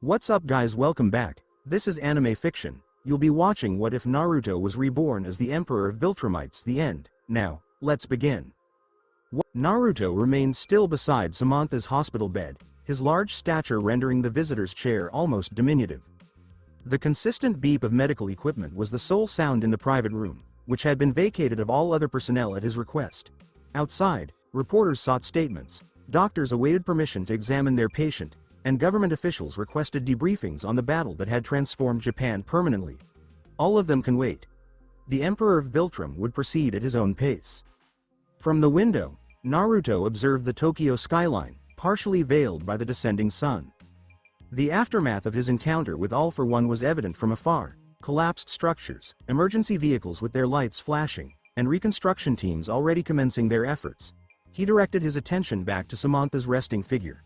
What's up guys, welcome back. This is anime fiction. You'll be watching What If Naruto Was Reborn as the Emperor of Viltrumites, the end. Now, let's begin. Naruto remained still beside Samantha's hospital bed, his large stature rendering the visitor's chair almost diminutive. The consistent beep of medical equipment was the sole sound in the private room, which had been vacated of all other personnel at his request. Outside, reporters sought statements, doctors awaited permission to examine their patient, and government officials requested debriefings on the battle that had transformed Japan permanently. All of them can wait. The Emperor of Viltrum would proceed at his own pace. From the window, Naruto observed the Tokyo skyline, partially veiled by the descending sun. The aftermath of his encounter with All For One was evident from afar: collapsed structures, emergency vehicles with their lights flashing, and reconstruction teams already commencing their efforts. He directed his attention back to Samantha's resting figure.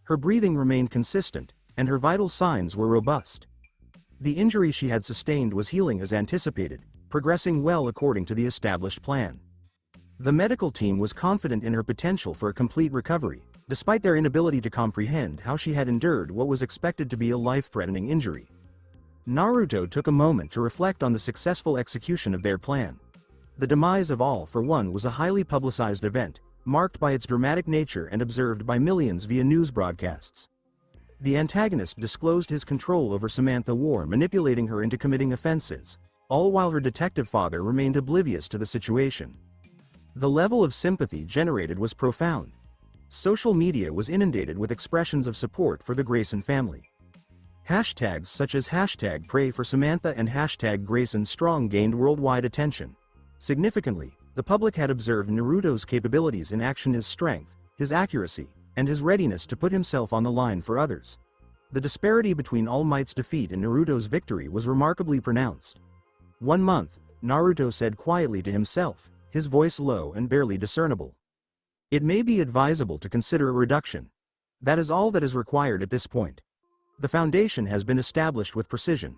Her breathing remained consistent, and her vital signs were robust. The injury she had sustained was healing as anticipated, progressing well according to the established plan. The medical team was confident in her potential for a complete recovery, despite their inability to comprehend how she had endured what was expected to be a life-threatening injury. Naruto took a moment to reflect on the successful execution of their plan. The demise of All For One was a highly publicized event, marked by its dramatic nature and observed by millions via news broadcasts. The antagonist disclosed his control over Samantha War, manipulating her into committing offenses, all while her detective father remained oblivious to the situation. The level of sympathy generated was profound. Social media was inundated with expressions of support for the Grayson family. Hashtags such as #PrayForSamantha and #GraysonStrong gained worldwide attention. Significantly, the public had observed Naruto's capabilities in action: his strength, his accuracy, and his readiness to put himself on the line for others. The disparity between All Might's defeat and Naruto's victory was remarkably pronounced. 1 month, Naruto said quietly to himself, his voice low and barely discernible. It may be advisable to consider a reduction. That is all that is required at this point. The foundation has been established with precision.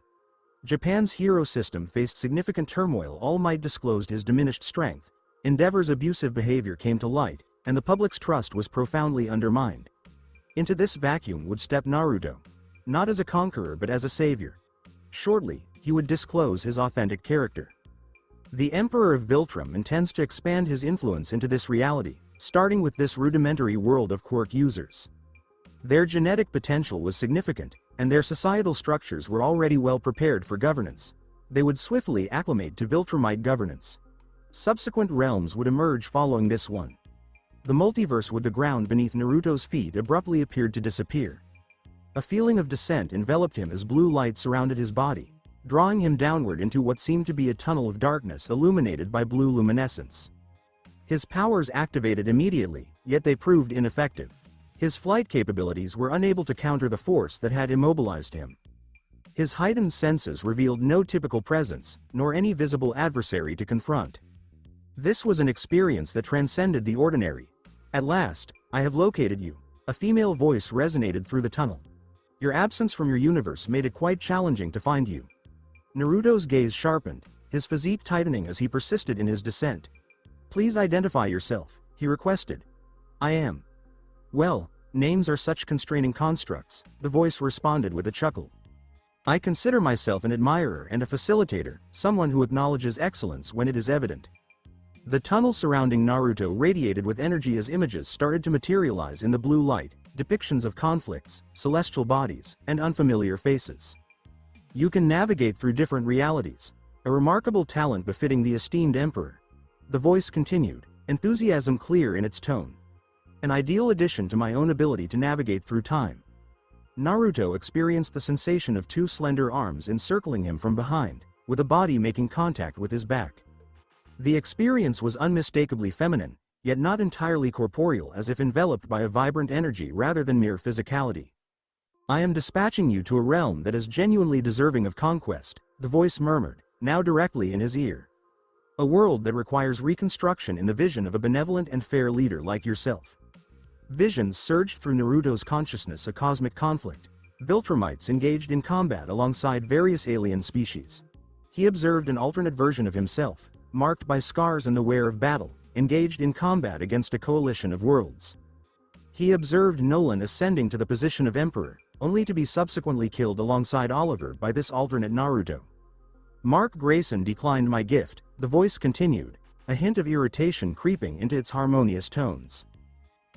Japan's hero system faced significant turmoil. All Might disclosed his diminished strength, Endeavor's abusive behavior came to light, and the public's trust was profoundly undermined. Into this vacuum would step Naruto, not as a conqueror but as a savior. Shortly, he would disclose his authentic character. The Emperor of Viltrum intends to expand his influence into this reality, starting with this rudimentary world of quirk users. Their genetic potential was significant, and their societal structures were already well prepared for governance. They would swiftly acclimate to Viltrumite governance. Subsequent realms would emerge following this one. The multiverse with the ground beneath Naruto's feet abruptly appeared to disappear. A feeling of descent enveloped him as blue light surrounded his body, drawing him downward into what seemed to be a tunnel of darkness illuminated by blue luminescence. His powers activated immediately, yet they proved ineffective. His flight capabilities were unable to counter the force that had immobilized him. His heightened senses revealed no typical presence, nor any visible adversary to confront. This was an experience that transcended the ordinary. At last, I have located you. A female voice resonated through the tunnel. Your absence from your universe made it quite challenging to find you. Naruto's gaze sharpened, his physique tightening as he persisted in his descent. Please identify yourself, he requested. I am. Well, names are such constraining constructs, the voice responded with a chuckle. I consider myself an admirer and a facilitator, someone who acknowledges excellence when it is evident. The tunnel surrounding Naruto radiated with energy as images started to materialize in the blue light, depictions of conflicts, celestial bodies, and unfamiliar faces. You can navigate through different realities, a remarkable talent befitting the esteemed emperor. The voice continued, enthusiasm clear in its tone. An ideal addition to my own ability to navigate through time. Naruto experienced the sensation of 2 slender arms encircling him from behind, with a body making contact with his back. The experience was unmistakably feminine, yet not entirely corporeal, as if enveloped by a vibrant energy rather than mere physicality. I am dispatching you to a realm that is genuinely deserving of conquest, the voice murmured, now directly in his ear. A world that requires reconstruction in the vision of a benevolent and fair leader like yourself. Visions surged through Naruto's consciousness: a cosmic conflict, Viltrumites engaged in combat alongside various alien species. He observed an alternate version of himself, marked by scars and the wear of battle, engaged in combat against a coalition of worlds. He observed Nolan ascending to the position of emperor, only to be subsequently killed alongside Oliver by this alternate Naruto. Mark Grayson declined my gift, the voice continued, a hint of irritation creeping into its harmonious tones.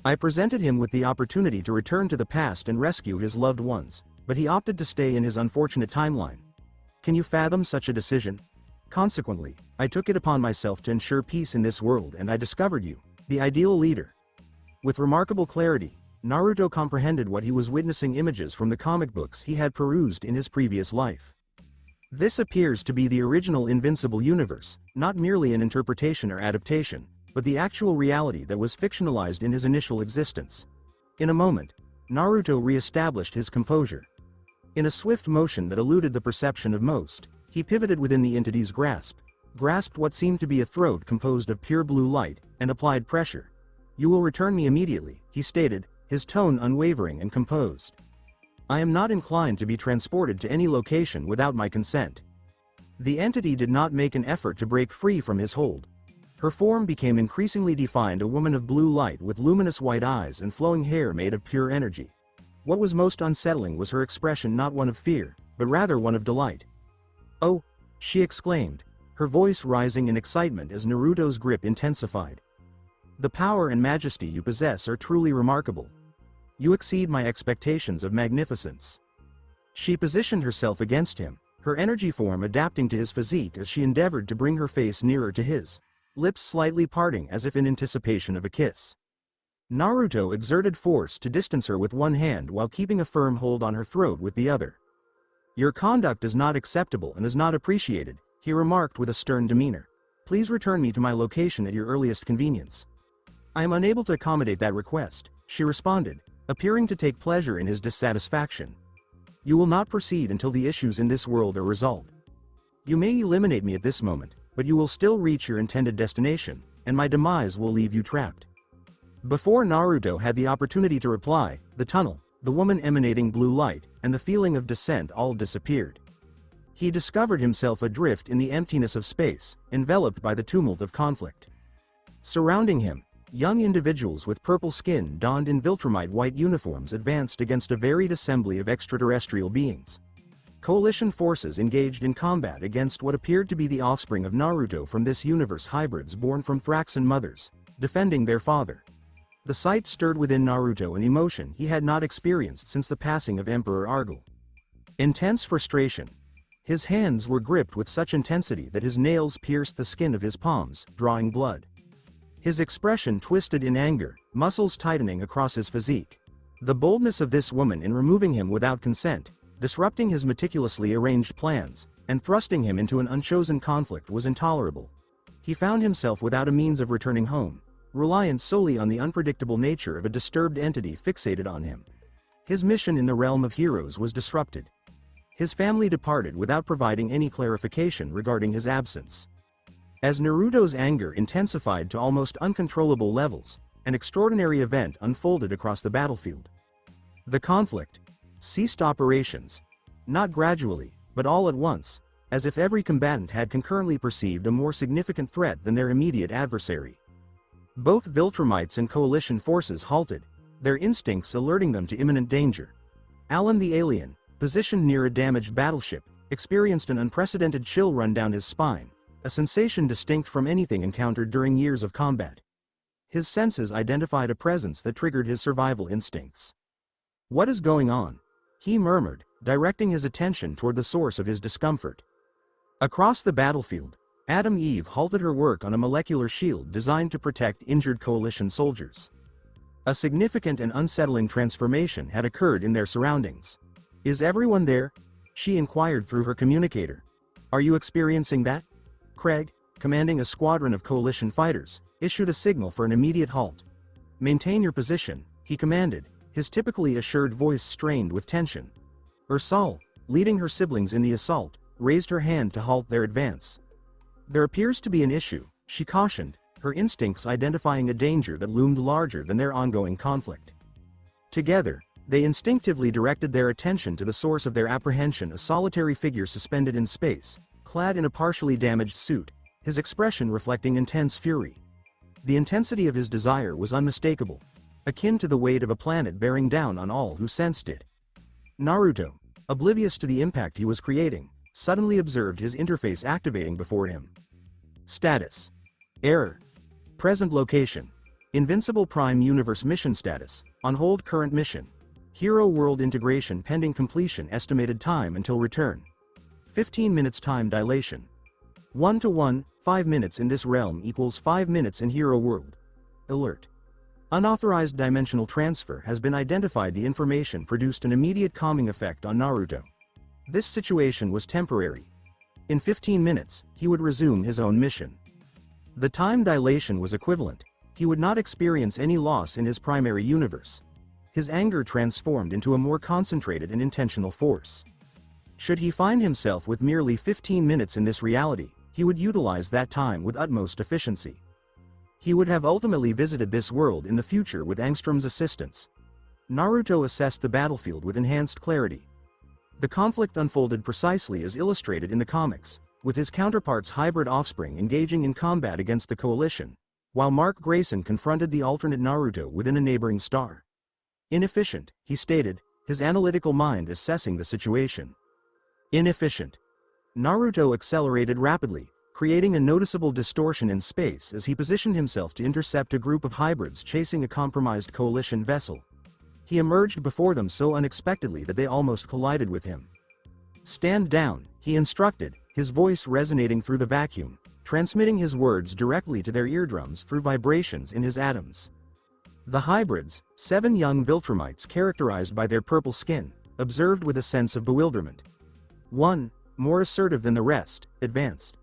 I presented him with the opportunity to return to the past and rescue his loved ones, but he opted to stay in his unfortunate timeline. Can you fathom such a decision? Consequently, I took it upon myself to ensure peace in this world, and I discovered you, the ideal leader. With remarkable clarity, Naruto comprehended what he was witnessing: images from the comic books he had perused in his previous life. This appears to be the original Invincible universe, not merely an interpretation or adaptation, but the actual reality that was fictionalized in his initial existence. In a moment, Naruto re-established his composure. In a swift motion that eluded the perception of most, he pivoted within the entity's grasp, grasped what seemed to be a throat composed of pure blue light, and applied pressure. "You will return me immediately," he stated, his tone unwavering and composed. "I am not inclined to be transported to any location without my consent." The entity did not make an effort to break free from his hold. Her form became increasingly defined, a woman of blue light with luminous white eyes and flowing hair made of pure energy. What was most unsettling was her expression, not one of fear, but rather one of delight. "Oh!" she exclaimed, her voice rising in excitement as Naruto's grip intensified. "The power and majesty you possess are truly remarkable. You exceed my expectations of magnificence." She positioned herself against him, her energy form adapting to his physique as she endeavored to bring her face nearer to his, lips slightly parting as if in anticipation of a kiss. Naruto exerted force to distance her with one hand while keeping a firm hold on her throat with the other. "Your conduct is not acceptable and is not appreciated," he remarked with a stern demeanor. "Please return me to my location at your earliest convenience." "I am unable to accommodate that request," she responded, appearing to take pleasure in his dissatisfaction. "You will not proceed until the issues in this world are resolved. You may eliminate me at this moment, but you will still reach your intended destination, and my demise will leave you trapped." Before Naruto had the opportunity to reply, the tunnel, the woman emanating blue light, and the feeling of descent all disappeared. He discovered himself adrift in the emptiness of space, enveloped by the tumult of conflict. Surrounding him, young individuals with purple skin donned in Viltrumite white uniforms advanced against a varied assembly of extraterrestrial beings. Coalition forces engaged in combat against what appeared to be the offspring of Naruto from this universe, hybrids born from Thraxan mothers, defending their father. The sight stirred within Naruto an emotion he had not experienced since the passing of Emperor Argal. Intense frustration. His hands were gripped with such intensity that his nails pierced the skin of his palms, drawing blood. His expression twisted in anger, muscles tightening across his physique. The boldness of this woman in removing him without consent, disrupting his meticulously arranged plans, and thrusting him into an unchosen conflict was intolerable. He found himself without a means of returning home, reliant solely on the unpredictable nature of a disturbed entity fixated on him. His mission in the realm of heroes was disrupted. His family departed without providing any clarification regarding his absence. As Naruto's anger intensified to almost uncontrollable levels, an extraordinary event unfolded across the battlefield. The conflict ceased operations, not gradually, but all at once, as if every combatant had concurrently perceived a more significant threat than their immediate adversary. Both Viltrumites and coalition forces halted, their instincts alerting them to imminent danger. Alan the alien, positioned near a damaged battleship, experienced an unprecedented chill run down his spine, a sensation distinct from anything encountered during years of combat. His senses identified a presence that triggered his survival instincts. "What is going on?" he murmured, directing his attention toward the source of his discomfort. Across the battlefield, Adam Eve halted her work on a molecular shield designed to protect injured coalition soldiers. A significant and unsettling transformation had occurred in their surroundings. "Is everyone there?" she inquired through her communicator. "Are you experiencing that?" Craig, commanding a squadron of coalition fighters, issued a signal for an immediate halt. "Maintain your position," he commanded, his typically assured voice strained with tension. Ursal, leading her siblings in the assault, raised her hand to halt their advance. "There appears to be an issue," she cautioned, her instincts identifying a danger that loomed larger than their ongoing conflict. Together, they instinctively directed their attention to the source of their apprehension, a solitary figure suspended in space, clad in a partially damaged suit, his expression reflecting intense fury. The intensity of his desire was unmistakable, akin to the weight of a planet bearing down on all who sensed it. Naruto, oblivious to the impact he was creating, suddenly observed his interface activating before him. Status. Error. Present location. Invincible Prime Universe mission status, on hold current mission. Hero World integration pending completion estimated time until return. 15 minutes time dilation. 1:1, 5 minutes in this realm equals 5 minutes in Hero World. Alert. Unauthorized dimensional transfer has been identified. The information produced an immediate calming effect on Naruto. This situation was temporary. In 15 minutes, he would resume his own mission. The time dilation was equivalent. He would not experience any loss in his primary universe. His anger transformed into a more concentrated and intentional force. Should he find himself with merely 15 minutes in this reality, he would utilize that time with utmost efficiency. He would have ultimately visited this world in the future with Angstrom's assistance. Naruto assessed the battlefield with enhanced clarity. The conflict unfolded precisely as illustrated in the comics, with his counterpart's hybrid offspring engaging in combat against the coalition, while Mark Grayson confronted the alternate Naruto within a neighboring star. Inefficient, he stated, his analytical mind assessing the situation. Inefficient. Naruto accelerated rapidly, creating a noticeable distortion in space as he positioned himself to intercept a group of hybrids chasing a compromised coalition vessel. He emerged before them so unexpectedly that they almost collided with him. Stand down, he instructed, his voice resonating through the vacuum, transmitting his words directly to their eardrums through vibrations in his atoms. The hybrids, 7 young Viltrumites characterized by their purple skin, observed with a sense of bewilderment. One, more assertive than the rest, advanced.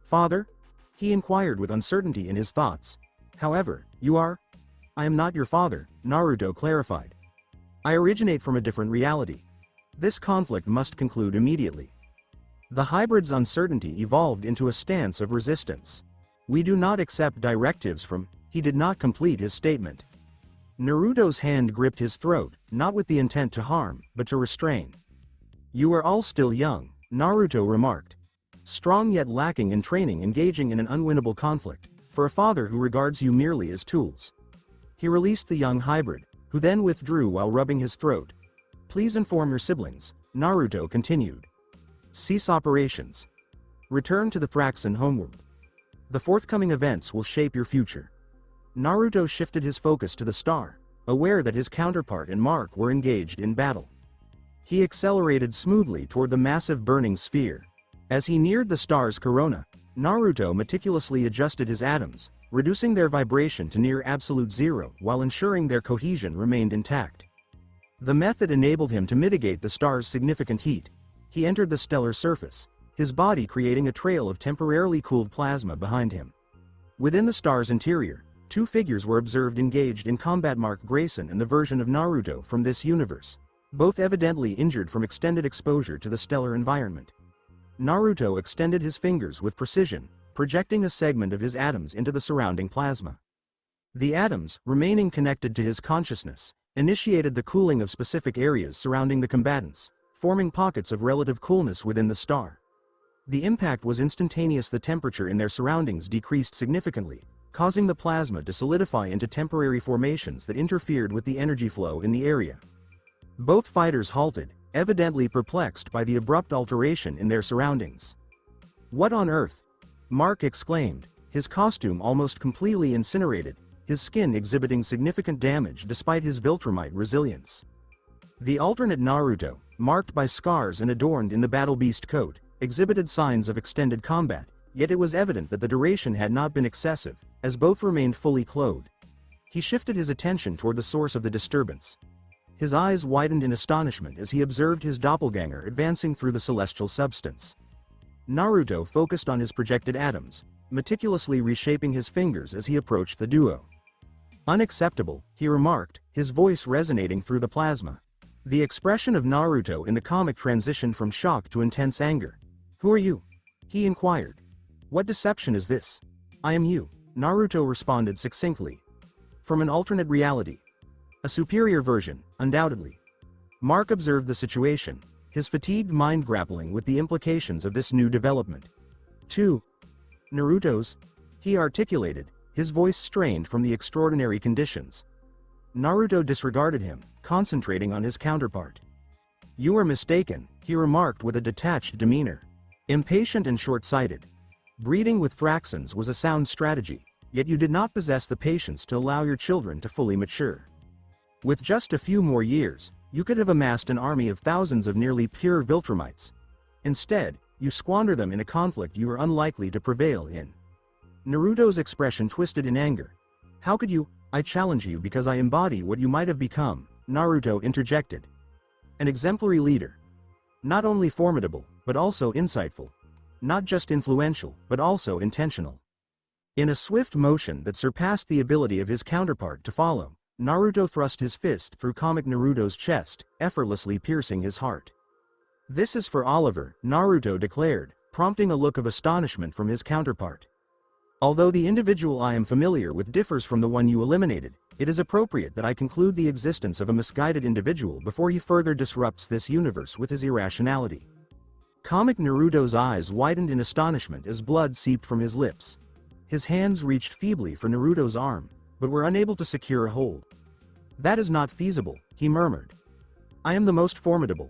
Father? He inquired with uncertainty in his thoughts. However, you are? I am not your father, Naruto clarified. I originate from a different reality. This conflict must conclude immediately. The hybrid's uncertainty evolved into a stance of resistance. We do not accept directives from, he did not complete his statement. Naruto's hand gripped his throat, not with the intent to harm, but to restrain. You are all still young, Naruto remarked. Strong yet lacking in training, engaging in an unwinnable conflict, for a father who regards you merely as tools. He released the young hybrid, who then withdrew while rubbing his throat. Please inform your siblings, Naruto continued. Cease operations. Return to the Thraxan homeworld. The forthcoming events will shape your future. Naruto shifted his focus to the star, aware that his counterpart and Mark were engaged in battle. He accelerated smoothly toward the massive burning sphere. As he neared the star's corona, Naruto meticulously adjusted his atoms, reducing their vibration to near absolute zero while ensuring their cohesion remained intact. The method enabled him to mitigate the star's significant heat. He entered the stellar surface, his body creating a trail of temporarily cooled plasma behind him. Within the star's interior, 2 figures were observed engaged in combat: Mark Grayson and the version of Naruto from this universe, both evidently injured from extended exposure to the stellar environment. Naruto extended his fingers with precision, projecting a segment of his atoms into the surrounding plasma. The atoms, remaining connected to his consciousness, initiated the cooling of specific areas surrounding the combatants, forming pockets of relative coolness within the star. The impact was instantaneous. The temperature in their surroundings decreased significantly, causing the plasma to solidify into temporary formations that interfered with the energy flow in the area. Both fighters halted, evidently perplexed by the abrupt alteration in their surroundings. What on earth? Mark exclaimed, his costume almost completely incinerated, his skin exhibiting significant damage despite his Viltrumite resilience. The alternate Naruto, marked by scars and adorned in the battle beast coat, exhibited signs of extended combat, yet it was evident that the duration had not been excessive, as both remained fully clothed. He shifted his attention toward the source of the disturbance. His eyes widened in astonishment as he observed his doppelganger advancing through the celestial substance. Naruto focused on his projected atoms, meticulously reshaping his fingers as he approached the duo. Unacceptable, he remarked, his voice resonating through the plasma. The expression of Naruto in the comic transitioned from shock to intense anger. Who are you? He inquired. What deception is this? I am you, Naruto responded succinctly. From an alternate reality. A superior version, undoubtedly. Mark observed the situation, his fatigued mind grappling with the implications of this new development. 2. Naruto's? He articulated, his voice strained from the extraordinary conditions. Naruto disregarded him, concentrating on his counterpart. You are mistaken, he remarked with a detached demeanor. Impatient and short-sighted. Breeding with Thraxans was a sound strategy, yet you did not possess the patience to allow your children to fully mature. With just a few more years, you could have amassed an army of thousands of nearly pure Viltrumites. Instead, you squander them in a conflict you are unlikely to prevail in. Naruto's expression twisted in anger. How could you? I challenge you because I embody what you might have become, Naruto interjected. An exemplary leader. Not only formidable, but also insightful. Not just influential, but also intentional. In a swift motion that surpassed the ability of his counterpart to follow, Naruto thrust his fist through comic Naruto's chest, effortlessly piercing his heart. This is for Oliver, Naruto declared, prompting a look of astonishment from his counterpart. Although the individual I am familiar with differs from the one you eliminated, it is appropriate that I conclude the existence of a misguided individual before he further disrupts this universe with his irrationality. Comic Naruto's eyes widened in astonishment as blood seeped from his lips. His hands reached feebly for Naruto's arm, but were unable to secure a hold. That is not feasible, he murmured. I am the most formidable.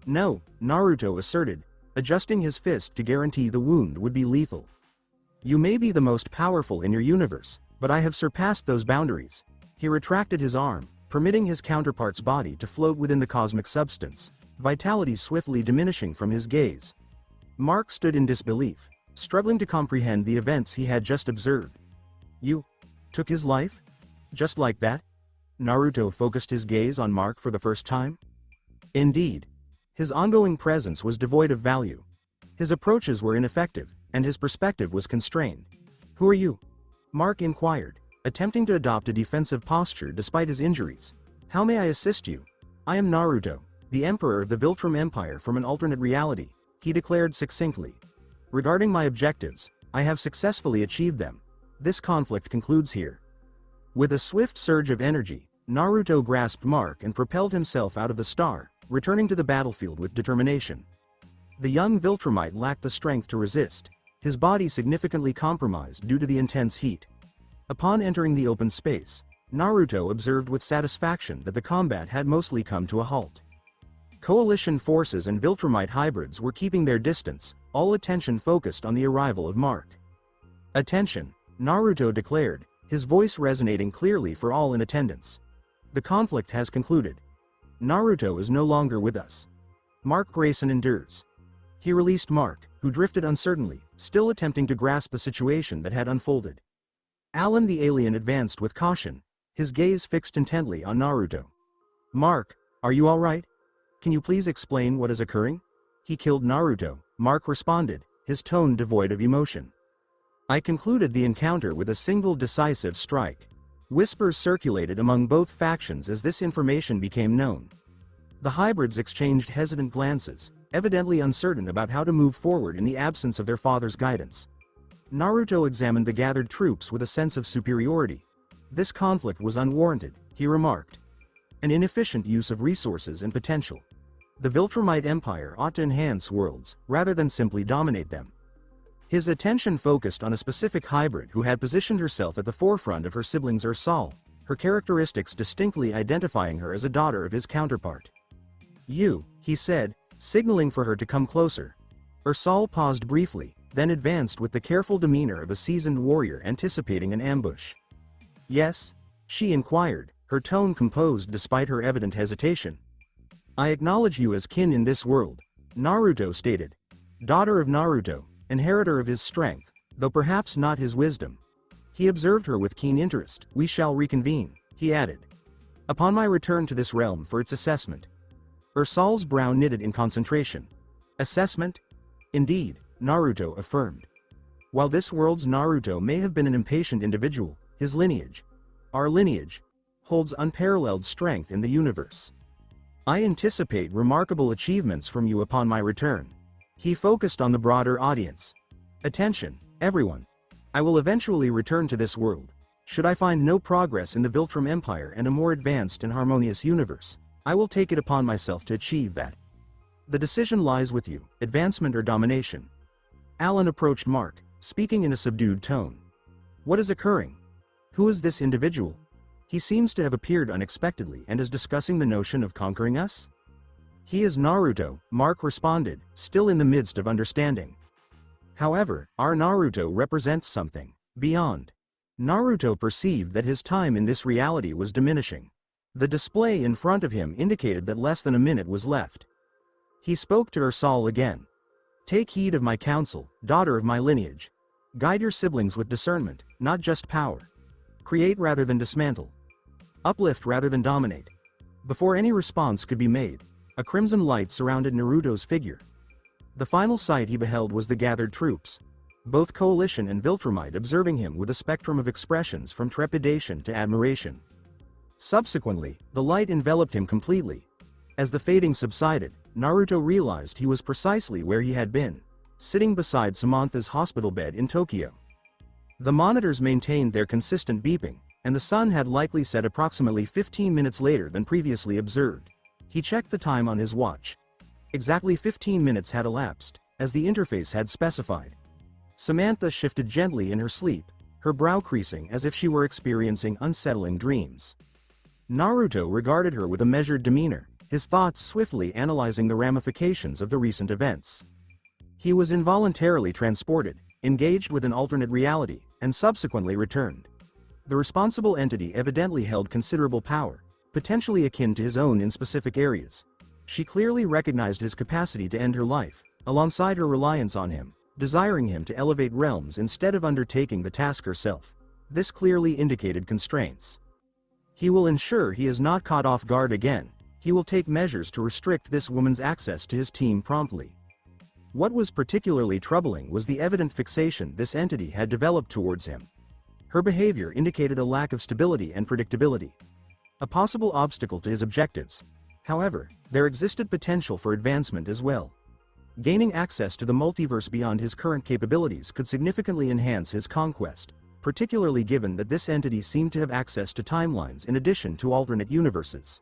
No, Naruto asserted, adjusting his fist to guarantee the wound would be lethal. You may be the most powerful in your universe, but I have surpassed those boundaries. He retracted his arm, permitting his counterpart's body to float within the cosmic substance, vitality swiftly diminishing from his gaze. Mark stood in disbelief, struggling to comprehend the events he had just observed. You took his life? Just like that? Naruto focused his gaze on Mark for the first time. Indeed. His ongoing presence was devoid of value. His approaches were ineffective, and his perspective was constrained. Who are you? Mark inquired, attempting to adopt a defensive posture despite his injuries. How may I assist you? I am Naruto, the Emperor of the Viltrum Empire from an alternate reality, he declared succinctly. Regarding my objectives, I have successfully achieved them. This conflict concludes here. With a swift surge of energy, Naruto grasped Mark and propelled himself out of the star, returning to the battlefield with determination. The young Viltrumite lacked the strength to resist, his body significantly compromised due to the intense heat. Upon entering the open space, Naruto observed with satisfaction that the combat had mostly come to a halt. Coalition forces and Viltrumite hybrids were keeping their distance, all attention focused on the arrival of Mark. Attention, Naruto declared, his voice resonating clearly for all in attendance. The conflict has concluded. Naruto is no longer with us. Mark Grayson endures. He released Mark, who drifted uncertainly, still attempting to grasp the situation that had unfolded. Alan the alien advanced with caution, his gaze fixed intently on Naruto. Mark, are you all right? Can you please explain what is occurring? He killed Naruto, Mark responded, his tone devoid of emotion. I concluded the encounter with a single decisive strike. Whispers circulated among both factions as this information became known. The hybrids exchanged hesitant glances, evidently uncertain about how to move forward in the absence of their father's guidance. Naruto examined the gathered troops with a sense of superiority. This conflict was unwarranted, he remarked. An inefficient use of resources and potential. The Viltrumite Empire ought to enhance worlds, rather than simply dominate them. His attention focused on a specific hybrid who had positioned herself at the forefront of her siblings Ursal, her characteristics distinctly identifying her as a daughter of his counterpart. You, he said, signaling for her to come closer. Ursal paused briefly, then advanced with the careful demeanor of a seasoned warrior anticipating an ambush. Yes? She inquired, her tone composed despite her evident hesitation. I acknowledge you as kin in this world, Naruto stated. Daughter of Naruto, inheritor of his strength, though perhaps not his wisdom. He observed her with keen interest. We shall reconvene, he added. Upon my return to this realm for its assessment. Ursal's brow knitted in concentration. Assessment? Indeed, Naruto affirmed. While this world's Naruto may have been an impatient individual, his lineage, our lineage, holds unparalleled strength in the universe. I anticipate remarkable achievements from you upon my return. He focused on the broader audience. Attention, everyone. I will eventually return to this world. Should I find no progress in the Viltrum Empire and a more advanced and harmonious universe, I will take it upon myself to achieve that. The decision lies with you, advancement or domination. Alan approached Mark, speaking in a subdued tone. What is occurring? Who is this individual? He seems to have appeared unexpectedly and is discussing the notion of conquering us? He is Naruto, Mark responded, still in the midst of understanding. However, our Naruto represents something beyond. Naruto perceived that his time in this reality was diminishing. The display in front of him indicated that less than a minute was left. He spoke to Ursal again. Take heed of my counsel, daughter of my lineage. Guide your siblings with discernment, not just power. Create rather than dismantle. Uplift rather than dominate. Before any response could be made, a crimson light surrounded Naruto's figure. The final sight he beheld was the gathered troops, both Coalition and Viltrumite, observing him with a spectrum of expressions from trepidation to admiration. Subsequently, the light enveloped him completely. As the fading subsided, Naruto realized he was precisely where he had been, sitting beside Samantha's hospital bed in Tokyo. The monitors maintained their consistent beeping, and the sun had likely set approximately 15 minutes later than previously observed. He checked the time on his watch. Exactly 15 minutes had elapsed, as the interface had specified. Samantha shifted gently in her sleep, her brow creasing as if she were experiencing unsettling dreams. Naruto regarded her with a measured demeanor, his thoughts swiftly analyzing the ramifications of the recent events. He was involuntarily transported, engaged with an alternate reality, and subsequently returned. The responsible entity evidently held considerable power, potentially akin to his own in specific areas. She clearly recognized his capacity to end her life, alongside her reliance on him, desiring him to elevate realms instead of undertaking the task herself. This clearly indicated constraints. He will ensure he is not caught off guard again. He will take measures to restrict this woman's access to his team promptly. What was particularly troubling was the evident fixation this entity had developed towards him. Her behavior indicated a lack of stability and predictability, a possible obstacle to his objectives. However, there existed potential for advancement as well. Gaining access to the multiverse beyond his current capabilities could significantly enhance his conquest, particularly given that this entity seemed to have access to timelines in addition to alternate universes.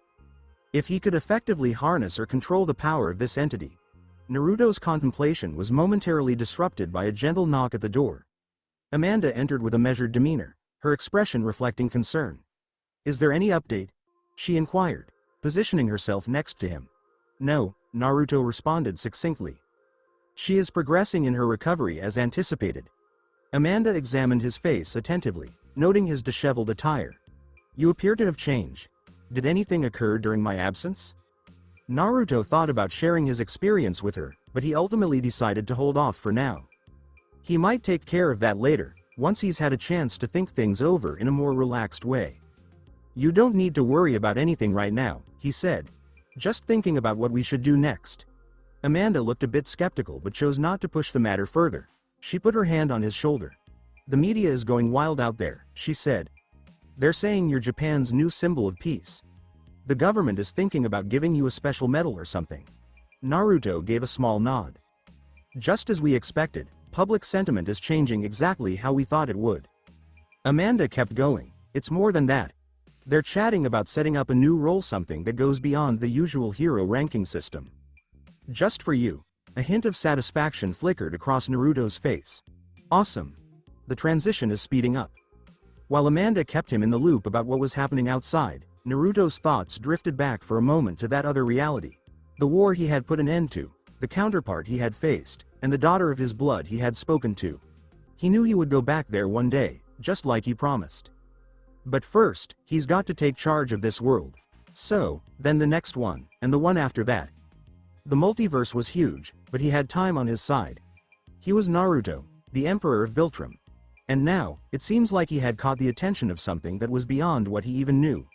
If he could effectively harness or control the power of this entity. Naruto's contemplation was momentarily disrupted by a gentle knock at the door. Amanda entered with a measured demeanor, her expression reflecting concern. "Is there any update?" she inquired, positioning herself next to him. "No," Naruto responded succinctly. "She is progressing in her recovery as anticipated." Amanda examined his face attentively, noting his disheveled attire. "You appear to have changed. Did anything occur during my absence?" Naruto thought about sharing his experience with her, but he ultimately decided to hold off for now. He might take care of that later, once he's had a chance to think things over in a more relaxed way. "You don't need to worry about anything right now," he said. "Just thinking about what we should do next." Amanda looked a bit skeptical but chose not to push the matter further. She put her hand on his shoulder. "The media is going wild out there," she said. "They're saying you're Japan's new symbol of peace. The government is thinking about giving you a special medal or something." Naruto gave a small nod. "Just as we expected, public sentiment is changing exactly how we thought it would." Amanda kept going. "It's more than that. They're chatting about setting up a new role, something that goes beyond the usual hero ranking system." "Just for you." A hint of satisfaction flickered across Naruto's face. "Awesome. The transition is speeding up." While Amanda kept him in the loop about what was happening outside, Naruto's thoughts drifted back for a moment to that other reality. The war he had put an end to, the counterpart he had faced, and the daughter of his blood he had spoken to. He knew he would go back there one day, just like he promised. But first, he's got to take charge of this world. So, then the next one, and the one after that. The multiverse was huge, but he had time on his side. He was Naruto, the Emperor of Viltrum. And now, it seems like he had caught the attention of something that was beyond what he even knew.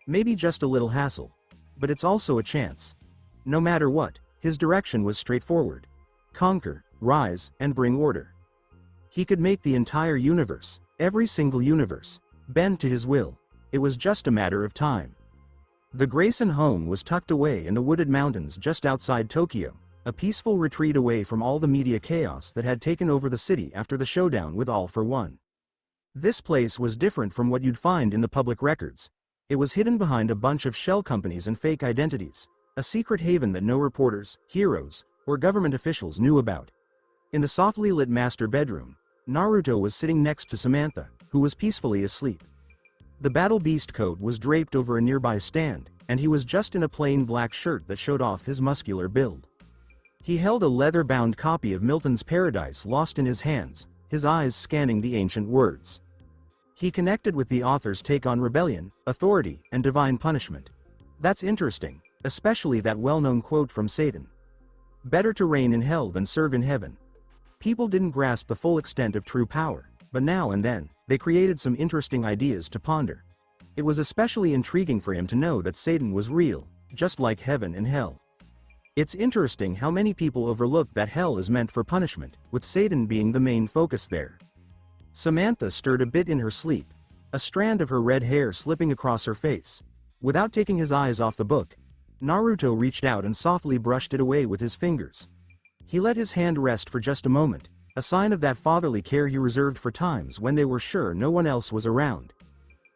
Maybe just a little hassle. But it's also a chance. No matter what, his direction was straightforward. Conquer, rise, and bring order. He could make the entire universe, every single universe, bend to his will. It was just a matter of time. The Grayson home was tucked away in the wooded mountains just outside Tokyo, a peaceful retreat away from all the media chaos that had taken over the city after the showdown with All for One. This place was different from what you'd find in the public records. It was hidden behind a bunch of shell companies and fake identities, a secret haven that no reporters, heroes, or government officials knew about. In the softly lit master bedroom, Naruto was sitting next to Samantha, who was peacefully asleep. The battle beast coat was draped over a nearby stand, and he was just in a plain black shirt that showed off his muscular build. He held a leather-bound copy of Milton's Paradise Lost in his hands, his eyes scanning the ancient words. He connected with the author's take on rebellion, authority, and divine punishment. That's interesting, especially that well-known quote from Satan. Better to reign in hell than serve in heaven. People didn't grasp the full extent of true power, but now and then, they created some interesting ideas to ponder. It was especially intriguing for him to know that Satan was real, just like heaven and hell. It's interesting how many people overlook that hell is meant for punishment, with Satan being the main focus there. Samantha stirred a bit in her sleep, a strand of her red hair slipping across her face. Without taking his eyes off the book, Naruto reached out and softly brushed it away with his fingers. He let his hand rest for just a moment, a sign of that fatherly care he reserved for times when they were sure no one else was around.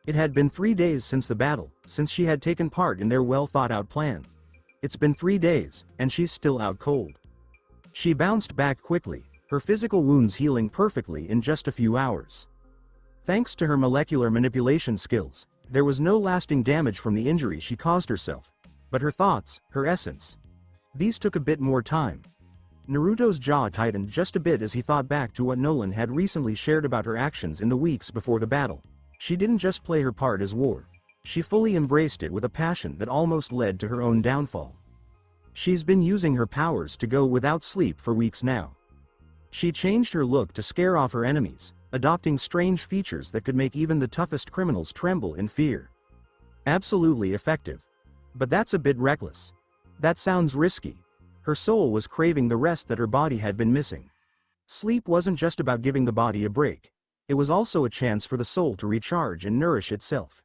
It had been 3 days since the battle, since she had taken part in their well-thought-out plan. It's been 3 days, and she's still out cold. She bounced back quickly, her physical wounds healing perfectly in just a few hours. Thanks to her molecular manipulation skills, there was no lasting damage from the injury she caused herself. But her thoughts, her essence. These took a bit more time. Naruto's jaw tightened just a bit as he thought back to what Nolan had recently shared about her actions in the weeks before the battle. She didn't just play her part as war. She fully embraced it with a passion that almost led to her own downfall. She's been using her powers to go without sleep for weeks now. She changed her look to scare off her enemies, adopting strange features that could make even the toughest criminals tremble in fear. Absolutely effective. But that's a bit reckless. That sounds risky. Her soul was craving the rest that her body had been missing. Sleep wasn't just about giving the body a break. It was also a chance for the soul to recharge and nourish itself.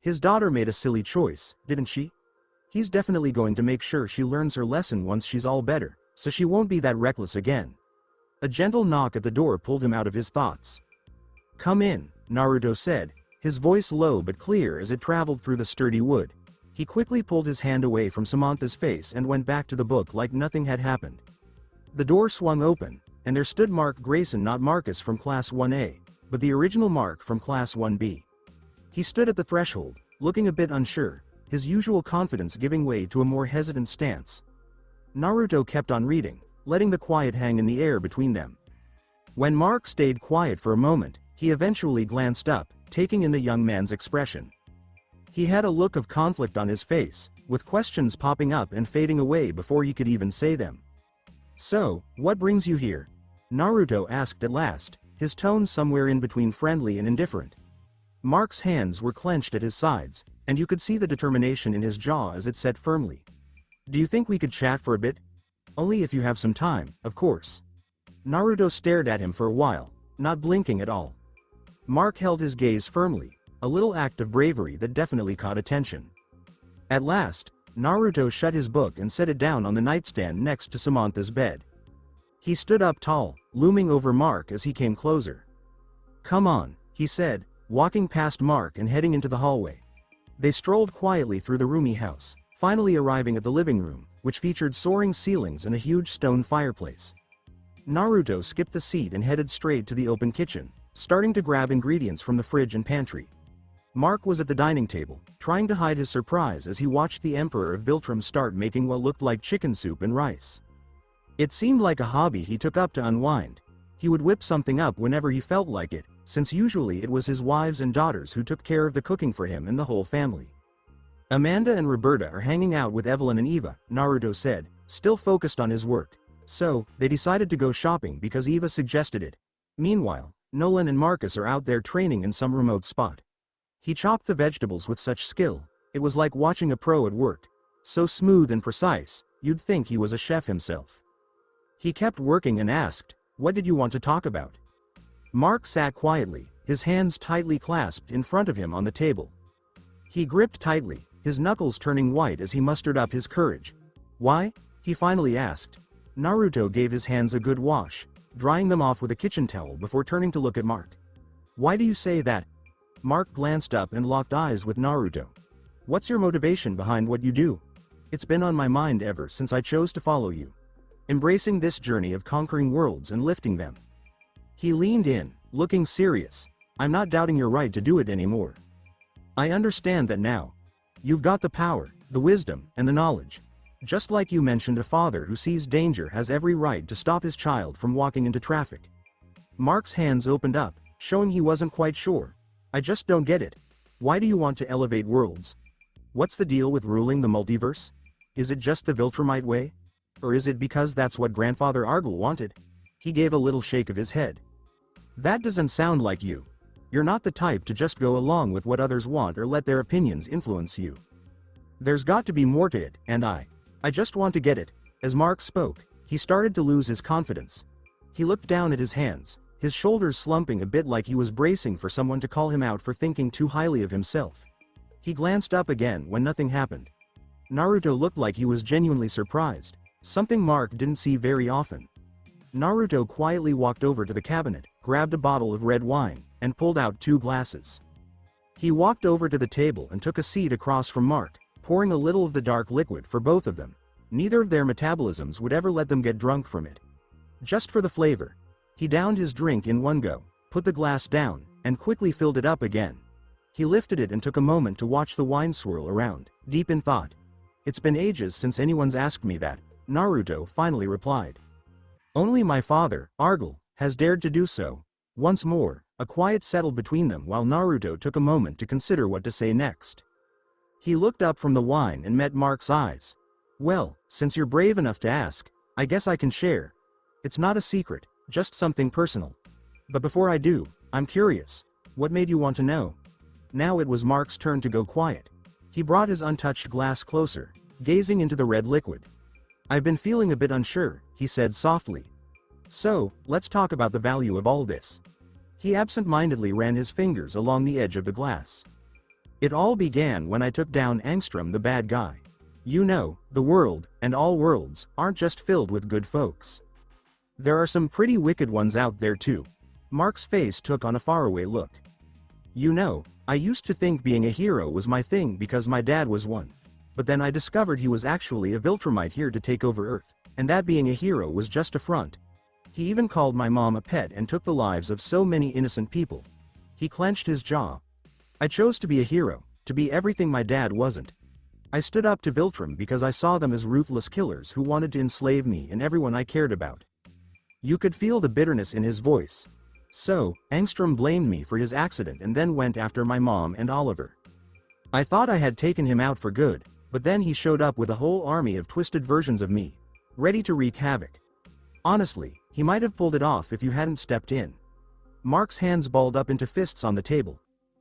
His daughter made a silly choice, didn't she? He's definitely going to make sure she learns her lesson once she's all better, so she won't be that reckless again. A gentle knock at the door pulled him out of his thoughts. "Come in," Naruto said, his voice low but clear as it traveled through the sturdy wood. He quickly pulled his hand away from Samantha's face and went back to the book like nothing had happened. The door swung open, and there stood Mark Grayson, not Marcus from Class 1A, but the original Mark from Class 1B. He stood at the threshold, looking a bit unsure, his usual confidence giving way to a more hesitant stance. Naruto kept on reading, letting the quiet hang in the air between them. When Mark stayed quiet for a moment, he eventually glanced up, taking in the young man's expression. He had a look of conflict on his face, with questions popping up and fading away before he could even say them. "So, what brings you here?" Naruto asked at last, his tone somewhere in between friendly and indifferent. Mark's hands were clenched at his sides, and you could see the determination in his jaw as it set firmly. "Do you think we could chat for a bit? Only if you have some time, of course." Naruto stared at him for a while, not blinking at all. Mark held his gaze firmly, a little act of bravery that definitely caught attention. At last, Naruto shut his book and set it down on the nightstand next to Samantha's bed. He stood up tall, looming over Mark as he came closer. "Come on," he said, walking past Mark and heading into the hallway. They strolled quietly through the roomy house, finally arriving at the living room, which featured soaring ceilings and a huge stone fireplace. Naruto skipped the seat and headed straight to the open kitchen, starting to grab ingredients from the fridge and pantry. Mark was at the dining table, trying to hide his surprise as he watched the Emperor of Viltrum start making what looked like chicken soup and rice. It seemed like a hobby he took up to unwind. He would whip something up whenever he felt like it, since usually it was his wives and daughters who took care of the cooking for him and the whole family. "Amanda and Roberta are hanging out with Evelyn and Eva," Naruto said, still focused on his work. "So, they decided to go shopping because Eva suggested it. Meanwhile, Nolan and Marcus are out there training in some remote spot." He chopped the vegetables with such skill, it was like watching a pro at work. So smooth and precise, you'd think he was a chef himself. He kept working and asked, "What did you want to talk about?" Mark sat quietly, his hands tightly clasped in front of him on the table. He gripped tightly, his knuckles turning white as he mustered up his courage. "Why?" he finally asked. Naruto gave his hands a good wash, drying them off with a kitchen towel before turning to look at Mark. "Why do you say that?" Mark glanced up and locked eyes with Naruto. "What's your motivation behind what you do?" "It's been on my mind ever since I chose to follow you. Embracing this journey of conquering worlds and lifting them." He leaned in, looking serious. "I'm not doubting your right to do it anymore. I understand that now. You've got the power, the wisdom, and the knowledge. Just like you mentioned, a father who sees danger has every right to stop his child from walking into traffic. Mark's hands opened up, showing he wasn't quite sure. I just don't get it. Why do you want to elevate worlds? What's the deal with ruling the multiverse? Is it just the Viltrumite way? Or is it because that's what Grandfather Argyle wanted? He gave a little shake of his head. That doesn't sound like you. You're not the type to just go along with what others want or let their opinions influence you. There's got to be more to it, and I just want to get it. As Mark spoke, he started to lose his confidence. He looked down at his hands, his shoulders slumping a bit like he was bracing for someone to call him out for thinking too highly of himself. He glanced up again when nothing happened. Naruto looked like he was genuinely surprised, something Mark didn't see very often. Naruto quietly walked over to the cabinet, grabbed a bottle of red wine, and pulled out 2 glasses. He walked over to the table and took a seat across from Mark, pouring a little of the dark liquid for both of them. Neither of their metabolisms would ever let them get drunk from it. Just for the flavor. He downed his drink in one go, put the glass down, and quickly filled it up again. He lifted it and took a moment to watch the wine swirl around, deep in thought. It's been ages since anyone's asked me that, Naruto finally replied. Only my father, Argyle, has dared to do so. Once more, a quiet settled between them while Naruto took a moment to consider what to say next. He looked up from the wine and met Mark's eyes. Well, since you're brave enough to ask, I guess I can share. It's not a secret, just something personal. But before I do, I'm curious. What made you want to know? Now it was Mark's turn to go quiet. He brought his untouched glass closer, gazing into the red liquid. I've been feeling a bit unsure, he said softly. So, let's talk about the value of all this. He absent-mindedly ran his fingers along the edge of the glass. It all began when I took down Angstrom the bad guy. You know, the world, and all worlds, aren't just filled with good folks. There are some pretty wicked ones out there too. Mark's face took on a faraway look. You know, I used to think being a hero was my thing because my dad was one. But then I discovered he was actually a Viltrumite here to take over Earth, and that being a hero was just a front. He even called my mom a pet and took the lives of so many innocent people. He clenched his jaw. I chose to be a hero, to be everything my dad wasn't. I stood up to Viltrum because I saw them as ruthless killers who wanted to enslave me and everyone I cared about. You could feel the bitterness in his voice. So, Angstrom blamed me for his accident and then went after my mom and Oliver. I thought I had taken him out for good, but then he showed up with a whole army of twisted versions of me, ready to wreak havoc. Honestly, he might have pulled it off if you hadn't stepped in. Mark's hands balled up into fists on the table.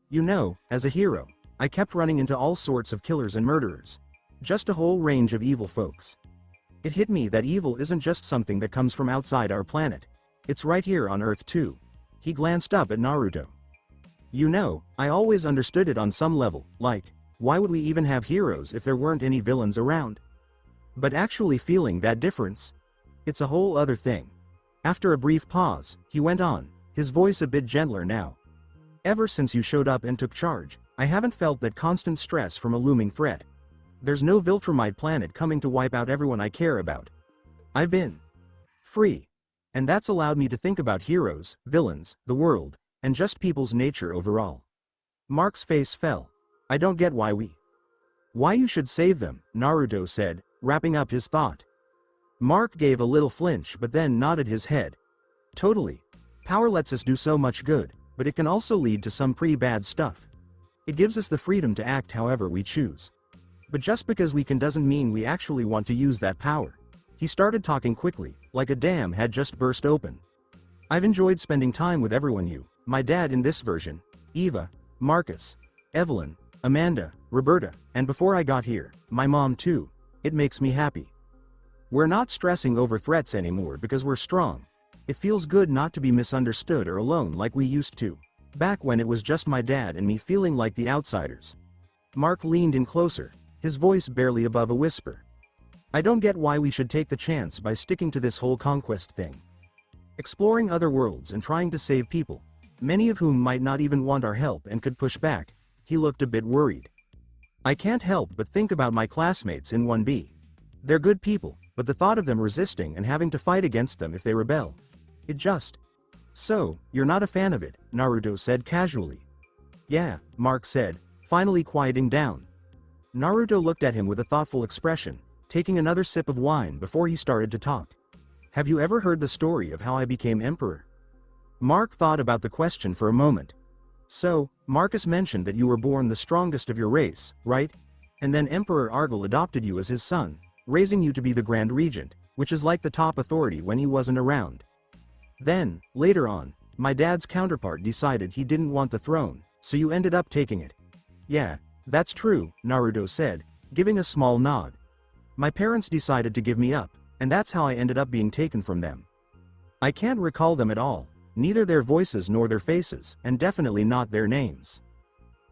You know, as a hero, I kept running into all sorts of killers and murderers. Just a whole range of evil folks. It hit me that evil isn't just something that comes from outside our planet. It's right here on Earth too. He glanced up at Naruto. You know, I always understood it on some level, like, why would we even have heroes if there weren't any villains around? But actually feeling that difference? It's a whole other thing. After a brief pause, he went on, his voice a bit gentler now. Ever since you showed up and took charge, I haven't felt that constant stress from a looming threat. There's no Viltrumite planet coming to wipe out everyone I care about. I've been free. And that's allowed me to think about heroes, villains, the world, and just people's nature overall. Mark's face fell. I don't get why you should save them, Naruto said, wrapping up his thought. Mark gave a little flinch but then nodded his head. Totally. Power lets us do so much good, but it can also lead to some pretty bad stuff. It gives us the freedom to act however we choose. But just because we can doesn't mean we actually want to use that power. He started talking quickly, like a dam had just burst open. I've enjoyed spending time with everyone my dad in this version, Eva, Marcus, Evelyn, Amanda, Roberta, and before I got here, my mom too. It makes me happy. We're not stressing over threats anymore because we're strong. It feels good not to be misunderstood or alone like we used to. Back when it was just my dad and me feeling like the outsiders. Mark leaned in closer, his voice barely above a whisper. I don't get why we should take the chance by sticking to this whole conquest thing. Exploring other worlds and trying to save people, many of whom might not even want our help and could push back. He looked a bit worried. I can't help but think about my classmates in 1B. They're good people, but the thought of them resisting and having to fight against them if they rebel. It just... So, you're not a fan of it, Naruto said casually. Yeah, Mark said, finally quieting down. Naruto looked at him with a thoughtful expression, taking another sip of wine before he started to talk. Have you ever heard the story of how I became emperor? Mark thought about the question for a moment. So, Marcus mentioned that you were born the strongest of your race, right? And then Emperor Argal adopted you as his son, raising you to be the Grand Regent, which is like the top authority when he wasn't around. Then, later on, my dad's counterpart decided he didn't want the throne, so you ended up taking it. Yeah, that's true, Naruto said, giving a small nod. My parents decided to give me up, and that's how I ended up being taken from them. I can't recall them at all, neither their voices nor their faces, and definitely not their names.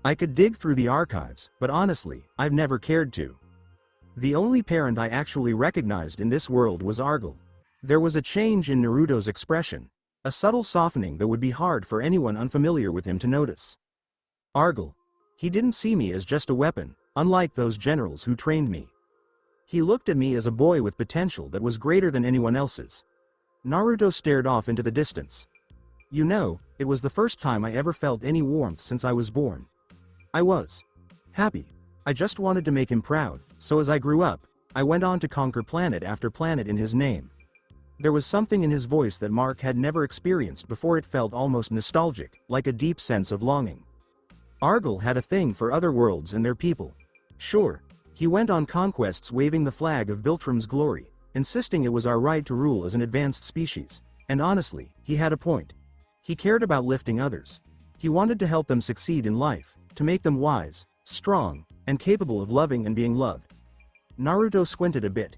I could dig through the archives, but honestly, I've never cared to. The only parent I actually recognized in this world was Argal. There was a change in Naruto's expression, a subtle softening that would be hard for anyone unfamiliar with him to notice. Argal. He didn't see me as just a weapon, unlike those generals who trained me. He looked at me as a boy with potential that was greater than anyone else's. Naruto stared off into the distance. You know, it was the first time I ever felt any warmth since I was born. I was happy. I just wanted to make him proud, so as I grew up, I went on to conquer planet after planet in his name. There was something in his voice that Mark had never experienced before. It felt almost nostalgic, like a deep sense of longing. Argal had a thing for other worlds and their people. Sure, he went on conquests waving the flag of Viltrum's glory, insisting it was our right to rule as an advanced species, and honestly, he had a point. He cared about lifting others. He wanted to help them succeed in life, to make them wise, strong, and capable of loving and being loved. Naruto squinted a bit.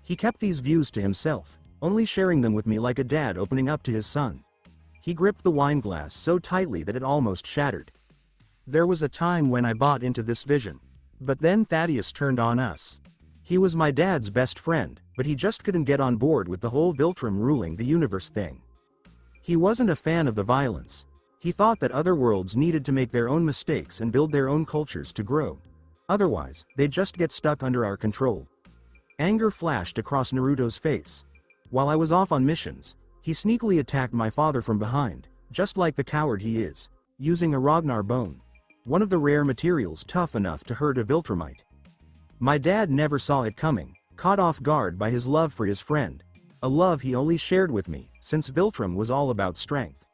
He kept these views to himself, only sharing them with me like a dad opening up to his son. He gripped the wine glass so tightly that it almost shattered. There was a time when I bought into this vision. But then Thaddeus turned on us. He was my dad's best friend, but he just couldn't get on board with the whole Viltrum ruling the universe thing. He wasn't a fan of the violence. He thought that other worlds needed to make their own mistakes and build their own cultures to grow. Otherwise, they'd just get stuck under our control. Anger flashed across Naruto's face. While I was off on missions, he sneakily attacked my father from behind, just like the coward he is, using a Ragnar bone, one of the rare materials tough enough to hurt a Viltrumite. My dad never saw it coming, caught off guard by his love for his friend, a love he only shared with me, since Viltrum was all about strength.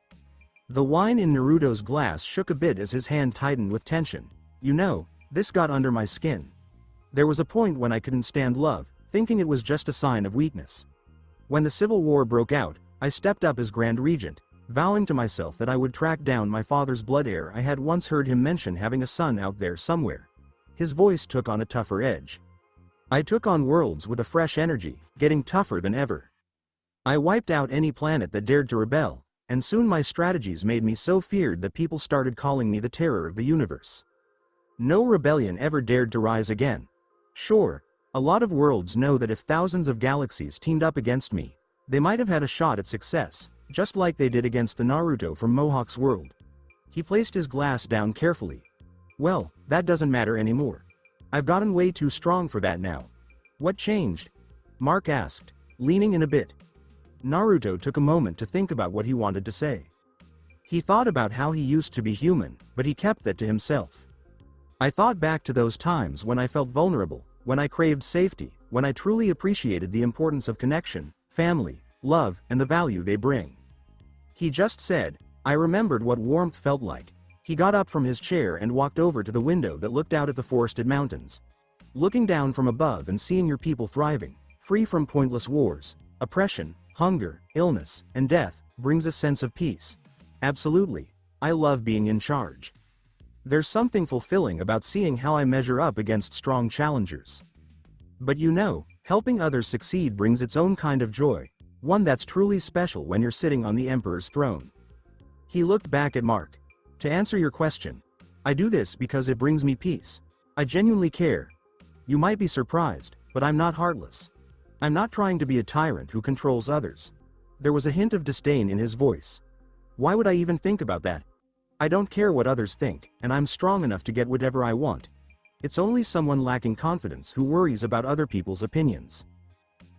The wine in Naruto's glass shook a bit as his hand tightened with tension. You know, this got under my skin. There was a point when I couldn't stand love, thinking it was just a sign of weakness. When the Civil War broke out, I stepped up as Grand Regent, vowing to myself that I would track down my father's blood heir. I had once heard him mention having a son out there somewhere. His voice took on a tougher edge. I took on worlds with a fresh energy, getting tougher than ever. I wiped out any planet that dared to rebel, and soon my strategies made me so feared that people started calling me the terror of the universe. No rebellion ever dared to rise again. Sure, a lot of worlds know that if thousands of galaxies teamed up against me, they might have had a shot at success, just like they did against the Naruto from Mohawk's world. He placed his glass down carefully. Well, that doesn't matter anymore. I've gotten way too strong for that now. What changed? Mark asked, leaning in a bit. Naruto took a moment to think about what he wanted to say. He thought about how he used to be human, but he kept that to himself. I thought back to those times when I felt vulnerable, when I craved safety, when I truly appreciated the importance of connection, family, love, and the value they bring. He just said, I remembered what warmth felt like. He got up from his chair and walked over to the window that looked out at the forested mountains. Looking down from above and seeing your people thriving, free from pointless wars, oppression, hunger, illness, and death, brings a sense of peace. Absolutely. I love being in charge. There's something fulfilling about seeing how I measure up against strong challengers. But you know, helping others succeed brings its own kind of joy, one that's truly special when you're sitting on the Emperor's throne. He looked back at Mark. To answer your question, I do this because it brings me peace. I genuinely care. You might be surprised, but I'm not heartless. I'm not trying to be a tyrant who controls others. There was a hint of disdain in his voice. Why would I even think about that? I don't care what others think, and I'm strong enough to get whatever I want. It's only someone lacking confidence who worries about other people's opinions.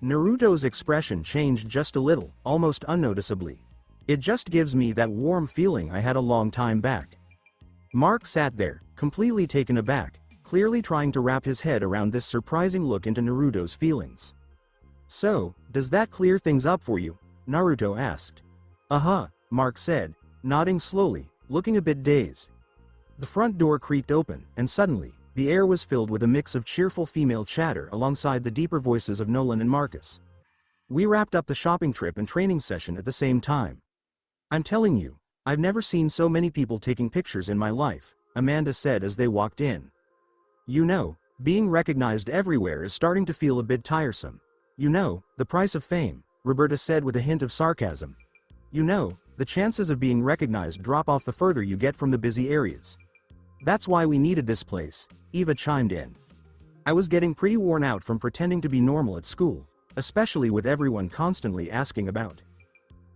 Naruto's expression changed just a little, almost unnoticeably. It just gives me that warm feeling I had a long time back. Mark sat there, completely taken aback, clearly trying to wrap his head around this surprising look into Naruto's feelings. "So, does that clear things up for you?" Naruto asked. "Uh-huh," Mark said, nodding slowly, looking a bit dazed. The front door creaked open, and suddenly, the air was filled with a mix of cheerful female chatter alongside the deeper voices of Nolan and Marcus. "We wrapped up the shopping trip and training session at the same time. I'm telling you, I've never seen so many people taking pictures in my life," Amanda said as they walked in. "You know, being recognized everywhere is starting to feel a bit tiresome. You know, the price of fame," Roberta said with a hint of sarcasm. "You know, the chances of being recognized drop off the further you get from the busy areas. That's why we needed this place," Eva chimed in. "I was getting pretty worn out from pretending to be normal at school, especially with everyone constantly asking about."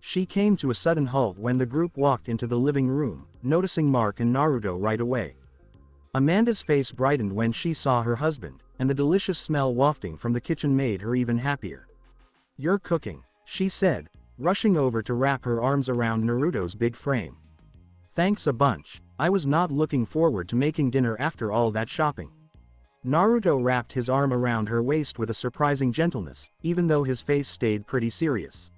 She came to a sudden halt when the group walked into the living room, noticing Mark and Naruto right away. Amanda's face brightened when she saw her husband, and the delicious smell wafting from the kitchen made her even happier. "You're cooking," she said, rushing over to wrap her arms around Naruto's big frame. "Thanks a bunch, I was not looking forward to making dinner after all that shopping." Naruto wrapped his arm around her waist with a surprising gentleness, even though his face stayed pretty serious.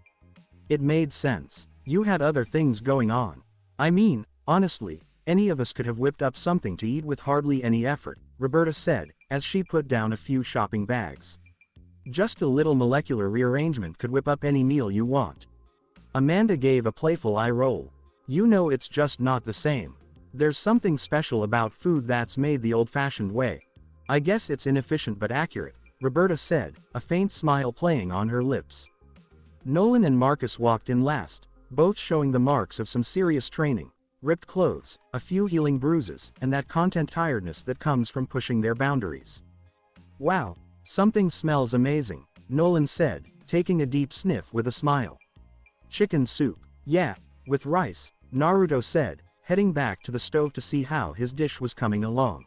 "It made sense. You had other things going on. I mean, honestly, any of us could have whipped up something to eat with hardly any effort," Roberta said, as she put down a few shopping bags. "Just a little molecular rearrangement could whip up any meal you want." Amanda gave a playful eye roll. "You know it's just not the same. There's something special about food that's made the old-fashioned way. I guess it's inefficient but accurate," Roberta said, a faint smile playing on her lips. Nolan and Marcus walked in last, both showing the marks of some serious training: ripped clothes, a few healing bruises, and that constant tiredness that comes from pushing their boundaries. "Wow, something smells amazing," Nolan said, taking a deep sniff with a smile. "Chicken soup, yeah, with rice," Naruto said, heading back to the stove to see how his dish was coming along.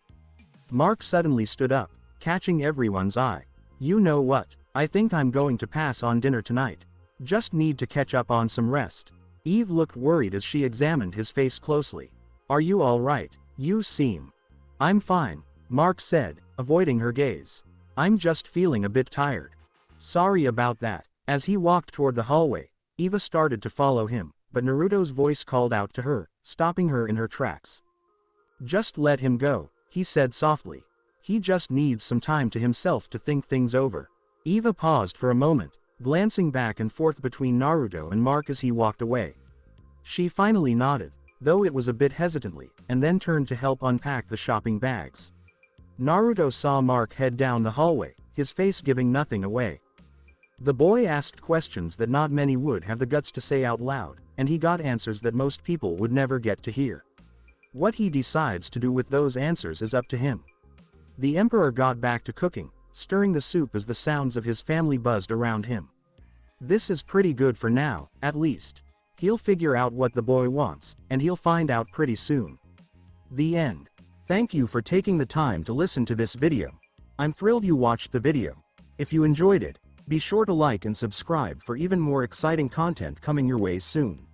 Mark suddenly stood up, catching everyone's eye. "You know what, I think I'm going to pass on dinner tonight. Just need to catch up on some rest." Eve looked worried as she examined his face closely. "Are you all right? You seem..." "I'm fine," Mark said, avoiding her gaze. "I'm just feeling a bit tired." "Sorry about that." As he walked toward the hallway, Eva started to follow him, but Naruto's voice called out to her, stopping her in her tracks. "Just let him go," he said softly. "He just needs some time to himself to think things over." Eva paused for a moment, glancing back and forth between Naruto and Mark as he walked away. She finally nodded, though it was a bit hesitantly, and then turned to help unpack the shopping bags. Naruto saw Mark head down the hallway, his face giving nothing away. The boy asked questions that not many would have the guts to say out loud, and he got answers that most people would never get to hear. What he decides to do with those answers is up to him. The Emperor got back to cooking, stirring the soup as the sounds of his family buzzed around him. This is pretty good for now, at least. He'll figure out what the boy wants, and he'll find out pretty soon. The end. Thank you for taking the time to listen to this video. I'm thrilled you watched the video. If you enjoyed it, be sure to like and subscribe for even more exciting content coming your way soon.